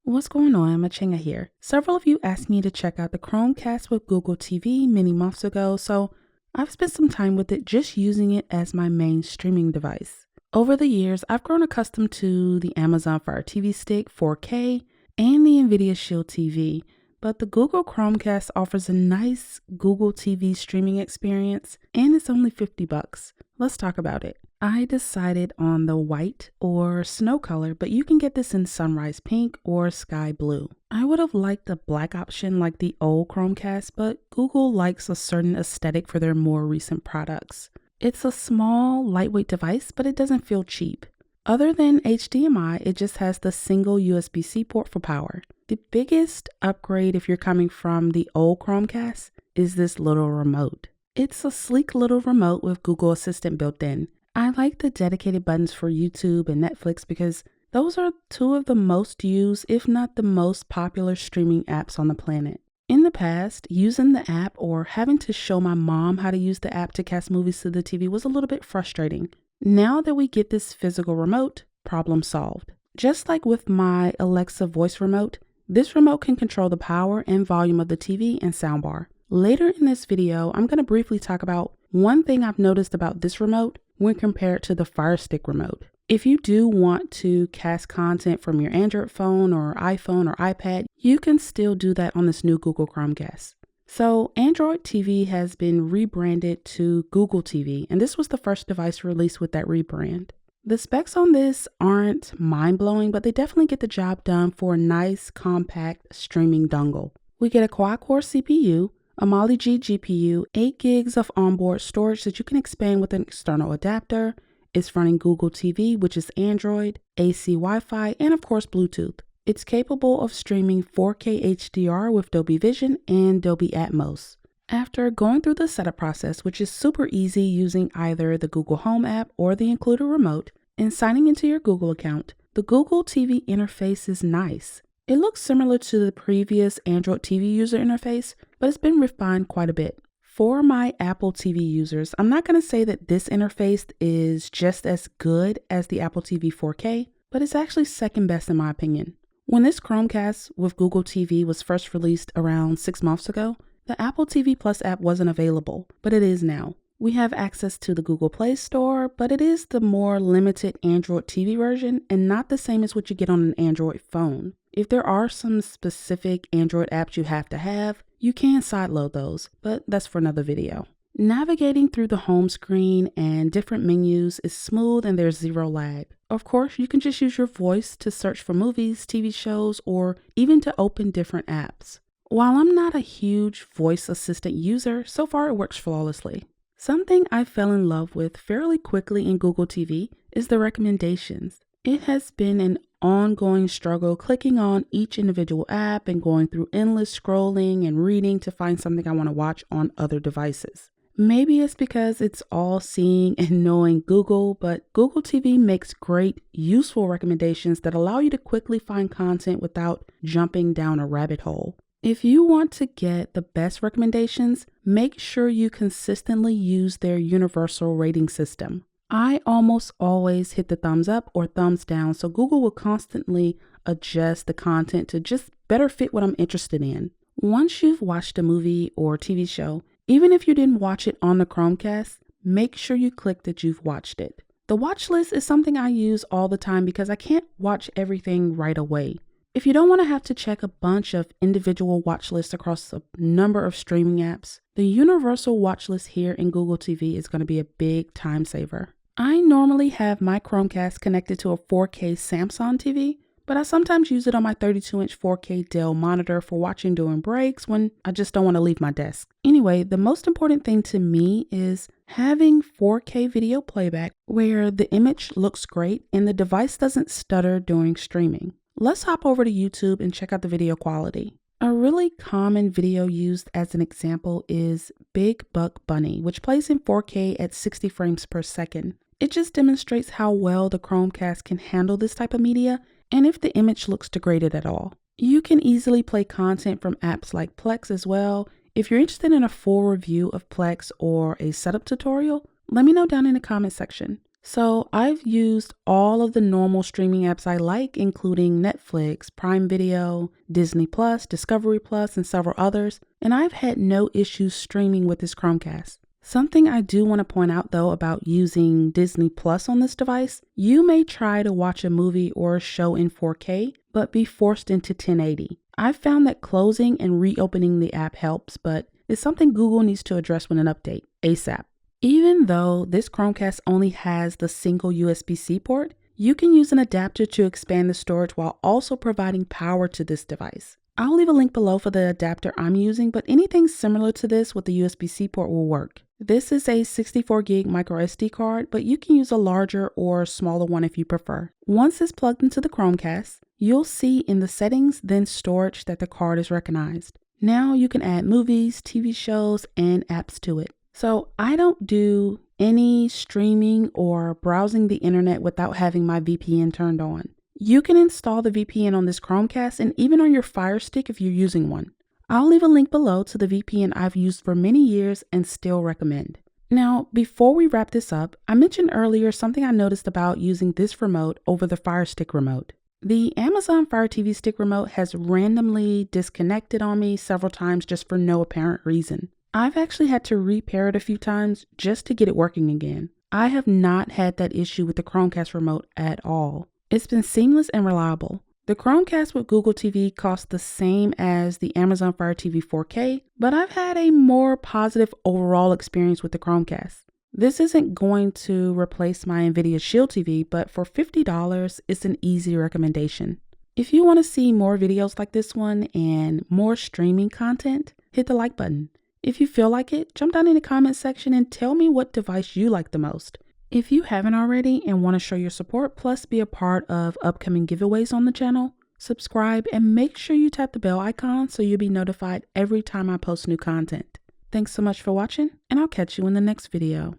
What's going on? Mchanga here. Several of you asked me to check out the Chromecast with Google TV many months ago, so I've spent some time with it just using it as my main streaming device. Over the years, I've grown accustomed to the Amazon Fire TV Stick 4K and the NVIDIA Shield TV, but the Google Chromecast offers a nice Google TV streaming experience and it's only $50. Let's talk about it. I decided on the white or snow color, but you can get this in sunrise pink or sky blue. I would have liked a black option like the old Chromecast, but Google likes a certain aesthetic for their more recent products. It's a small, lightweight device, but it doesn't feel cheap. Other than HDMI, it just has the single USB-C port for power. The biggest upgrade if you're coming from the old Chromecast is this little remote. It's a sleek little remote with Google Assistant built in. I like the dedicated buttons for YouTube and Netflix because those are two of the most used, if not the most popular streaming apps on the planet. In the past, using the app or having to show my mom how to use the app to cast movies to the TV was a little bit frustrating. Now that we get this physical remote, problem solved. Just like with my Alexa voice remote, this remote can control the power and volume of the TV and soundbar. Later in this video, I'm going to briefly talk about one thing I've noticed about this remote when compared to the Fire Stick remote. If you do want to cast content from your Android phone or iPhone or iPad, you can still do that on this new Google Chromecast. So Android TV has been rebranded to Google TV, and this was the first device released with that rebrand. The specs on this aren't mind-blowing, but they definitely get the job done for a nice, compact streaming dongle. We get a quad-core CPU, a Mali G GPU, 8 gigs of onboard storage that you can expand with an external adapter. It's running Google TV, which is Android, AC Wi-Fi, and of course Bluetooth. It's capable of streaming 4K HDR with Dolby Vision and Dolby Atmos. After going through the setup process, which is super easy using either the Google Home app or the included remote, and signing into your Google account, the Google TV interface is nice. It looks similar to the previous Android TV user interface, but it's been refined quite a bit. For my Apple TV users, I'm not going to say that this interface is just as good as the Apple TV 4K, but it's actually second best in my opinion. When this Chromecast with Google TV was first released around 6 months ago, the Apple TV Plus app wasn't available, but it is now. We have access to the Google Play Store, but it is the more limited Android TV version and not the same as what you get on an Android phone. If there are some specific Android apps you have to have, you can sideload those, but that's for another video. Navigating through the home screen and different menus is smooth and there's zero lag. Of course, you can just use your voice to search for movies, TV shows, or even to open different apps. While I'm not a huge voice assistant user, so far it works flawlessly. Something I fell in love with fairly quickly in Google TV is the recommendations. It has been an ongoing struggle clicking on each individual app and going through endless scrolling and reading to find something I want to watch on other devices. Maybe it's because it's all seeing and knowing Google, but Google TV makes great, useful recommendations that allow you to quickly find content without jumping down a rabbit hole. If you want to get the best recommendations, make sure you consistently use their universal rating system. I almost always hit the thumbs up or thumbs down, so Google will constantly adjust the content to just better fit what I'm interested in. Once you've watched a movie or TV show, even if you didn't watch it on the Chromecast, make sure you click that you've watched it. The watch list is something I use all the time because I can't watch everything right away. If you don't want to have to check a bunch of individual watch lists across a number of streaming apps, the universal watch list here in Google TV is going to be a big time saver. I normally have my Chromecast connected to a 4K Samsung TV, but I sometimes use it on my 32-inch 4K Dell monitor for watching during breaks when I just don't want to leave my desk. Anyway, the most important thing to me is having 4K video playback where the image looks great and the device doesn't stutter during streaming. Let's hop over to YouTube and check out the video quality. A really common video used as an example is Big Buck Bunny, which plays in 4K at 60 frames per second. It just demonstrates how well the Chromecast can handle this type of media and if the image looks degraded at all. You can easily play content from apps like Plex as well. If you're interested in a full review of Plex or a setup tutorial, let me know down in the comment section. So I've used all of the normal streaming apps I like, including Netflix, Prime Video, Disney Plus, Discovery Plus, and several others, and I've had no issues streaming with this Chromecast. Something I do want to point out though about using Disney Plus on this device, you may try to watch a movie or a show in 4K, but be forced into 1080. I've found that closing and reopening the app helps, but it's something Google needs to address with an update, ASAP. Even though this Chromecast only has the single USB-C port, you can use an adapter to expand the storage while also providing power to this device. I'll leave a link below for the adapter I'm using, but anything similar to this with the USB-C port will work. This is a 64 gig micro SD card, but you can use a larger or smaller one if you prefer. Once it's plugged into the Chromecast, you'll see in the settings, then storage, that the card is recognized. Now you can add movies, TV shows, and apps to it. So I don't do any streaming or browsing the internet without having my VPN turned on. You can install the VPN on this Chromecast and even on your Fire Stick if you're using one. I'll leave a link below to the VPN I've used for many years and still recommend. Now, before we wrap this up, I mentioned earlier something I noticed about using this remote over the Fire Stick remote. The Amazon Fire TV Stick remote has randomly disconnected on me several times just for no apparent reason. I've actually had to repair it a few times just to get it working again. I have not had that issue with the Chromecast remote at all. It's been seamless and reliable. The Chromecast with Google TV costs the same as the Amazon Fire TV 4K, but I've had a more positive overall experience with the Chromecast. This isn't going to replace my NVIDIA Shield TV, but for $50, it's an easy recommendation. If you want to see more videos like this one and more streaming content, hit the like button. If you feel like it, jump down in the comment section and tell me what device you like the most. If you haven't already and want to show your support plus be a part of upcoming giveaways on the channel, subscribe and make sure you tap the bell icon so you'll be notified every time I post new content. Thanks so much for watching, and I'll catch you in the next video.